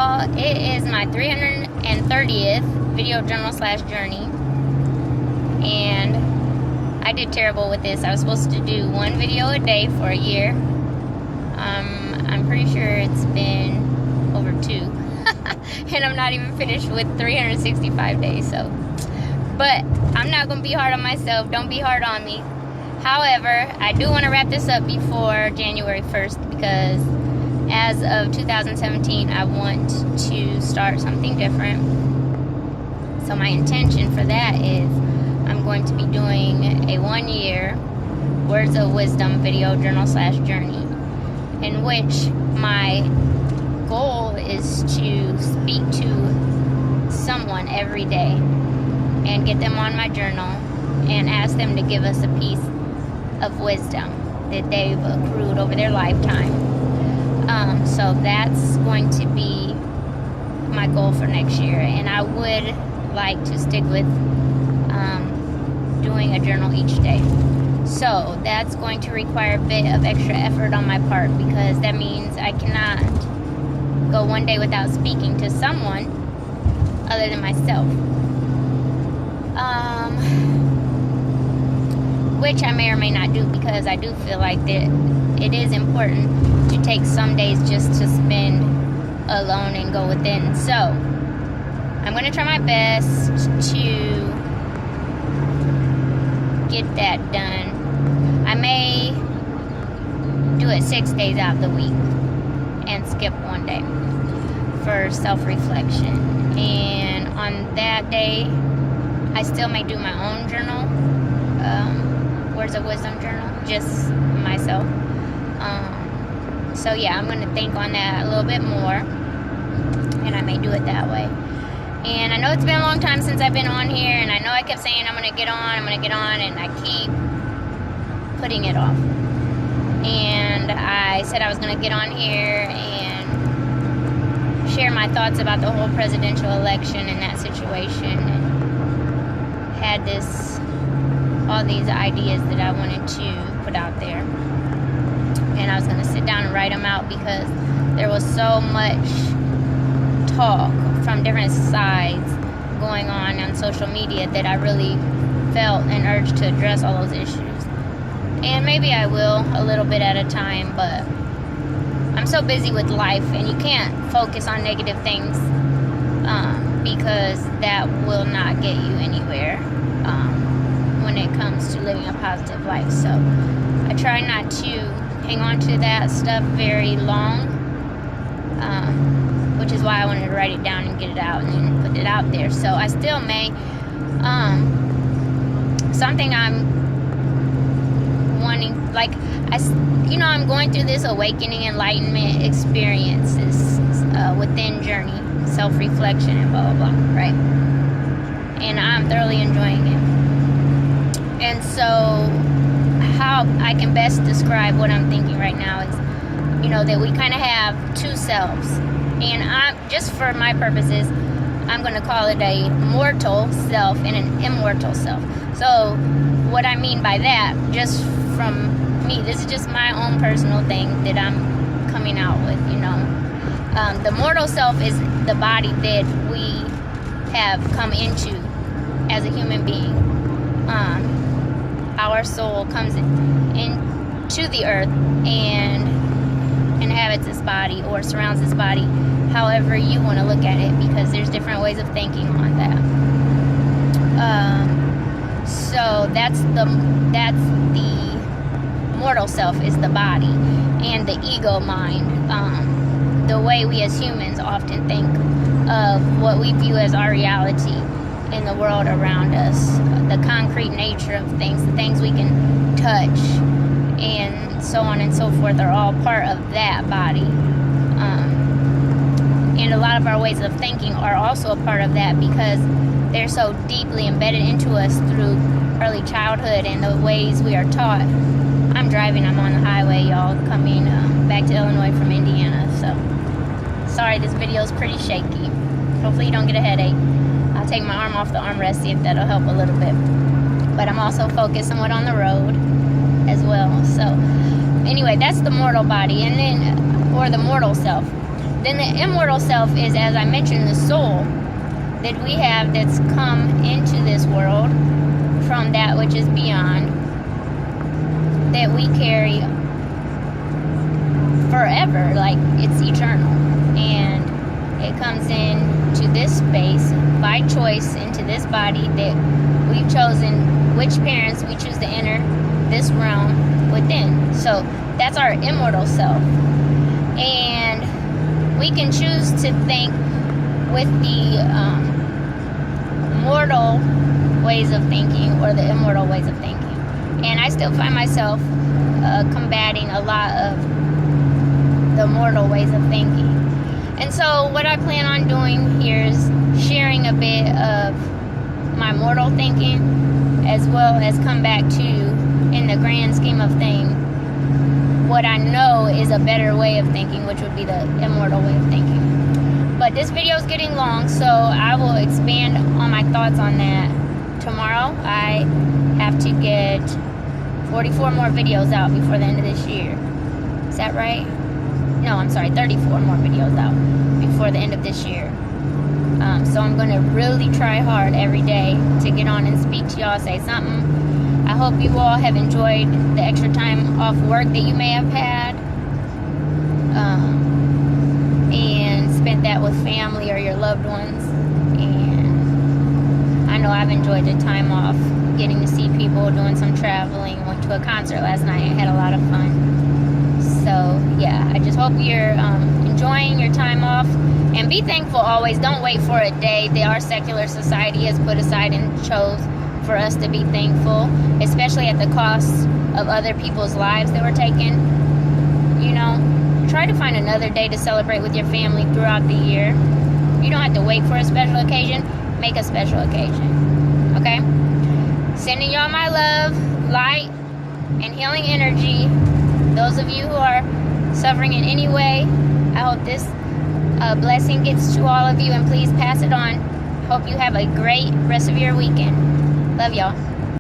y'all, it is my 330th video journal slash journey, and I did terrible with this. I was supposed to do one video a day for a year. I'm pretty sure it's been over 2 and I'm not even finished with 365 days, so, but I'm not gonna be hard on myself. Don't be hard on me. However, I do want to wrap this up before January 1st, because as of 2017, I want to start something different. So my intention for that is I'm going to be doing a 1-year Words of Wisdom video journal slash journey, in which my goal is to speak to someone every day and get them on my journal and ask them to give us a piece of wisdom that they've accrued over their lifetime. So that's going to be my goal for next year, and I would like to stick with doing a journal each day. So that's going to require a bit of extra effort on my part, because that means I cannot go one day without speaking to someone other than myself. Which I may or may not do, because I do feel like that it is important to take some days just to spend alone and go within. So I'm going to try my best to get that done. I may do it 6 days out of the week and skip one day for self-reflection. And on that day, I still may do my own journal, Words of Wisdom journal, just myself. So yeah, I'm going to think on that a little bit more, and I may do it that way. And I know it's been a long time since I've been on here, and I know I kept saying I'm going to get on, and I keep putting it off. And I said I was going to get on here and share my thoughts about the whole presidential election and that situation, and had all these ideas that I wanted to put out there. And I was going to sit down and write them out, because there was so much talk from different sides going on social media that I really felt an urge to address all those issues. And maybe I will, a little bit at a time, but I'm so busy with life, and you can't focus on negative things, because that will not get you anywhere when it comes to living a positive life. So I try not to hang on to that stuff very long, which is why I wanted to write it down and get it out and then put it out there. So I still may, something I'm wanting, like, I'm going through this awakening, enlightenment experiences within journey, self-reflection, and blah, blah, blah, right? And I'm thoroughly enjoying it. And so how I can best describe what I'm thinking right now is, that we kind of have two selves. And just for my purposes, I'm going to call it a mortal self and an immortal self. So what I mean by that, just from me, this is just my own personal thing that I'm coming out with, The mortal self is the body that we have come into as a human being. Our soul comes into the earth and inhabits this body, or surrounds this body, however you want to look at it, because there's different ways of thinking on that. So that's the mortal self, is the body, and the ego mind, the way we as humans often think of what we view as our reality in the world around us, the concrete nature of things, the things we can touch, and so on and so forth, are all part of that body. And a lot of our ways of thinking are also a part of that, because they're so deeply embedded into us through early childhood and the ways we are taught. I'm driving, I'm on the highway, y'all, coming back to Illinois from Indiana, so sorry this video is pretty shaky. Hopefully you don't get a headache. I'll take my arm off the armrest, see if that'll help a little bit. But I'm also focused somewhat on the road as well. So anyway, that's the mortal body, and then, or the mortal self. Then the immortal self is, as I mentioned, the soul that we have that's come into this world from that which is beyond, that we carry forever, like it's eternal. And it comes into this space by choice, into this body that we've chosen which parents we choose to enter this realm within. So that's our immortal self. And we can choose to think with the mortal ways of thinking or the immortal ways of thinking. And I still find myself combating a lot of the mortal ways of thinking. And so what I plan on doing here is sharing a bit of my mortal thinking, as well as come back to, in the grand scheme of things, what I know is a better way of thinking, which would be the immortal way of thinking. But this video is getting long, so I will expand on my thoughts on that tomorrow. I have to get 44 more videos out before the end of this year. Is that right? No, I'm sorry, 34 more videos out before the end of this year. So I'm going to really try hard every day to get on and speak to y'all, say something. I hope you all have enjoyed the extra time off work that you may have had, and spent that with family or your loved ones. And I know I've enjoyed the time off, getting to see people, doing some traveling. Went to a concert last night and had a lot of fun. So yeah, I just hope you're enjoying your time off, and be thankful always. Don't wait for a day that our secular society has put aside and chose for us to be thankful, especially at the cost of other people's lives that were taken. You know, try to find another day to celebrate with your family throughout the year. You don't have to wait for a special occasion. Make a special occasion. Okay? Sending y'all my love, light, and healing energy. Those of you who are suffering in any way, I hope this blessing gets to all of you, and please pass it on. Hope you have a great rest of your weekend. Love y'all.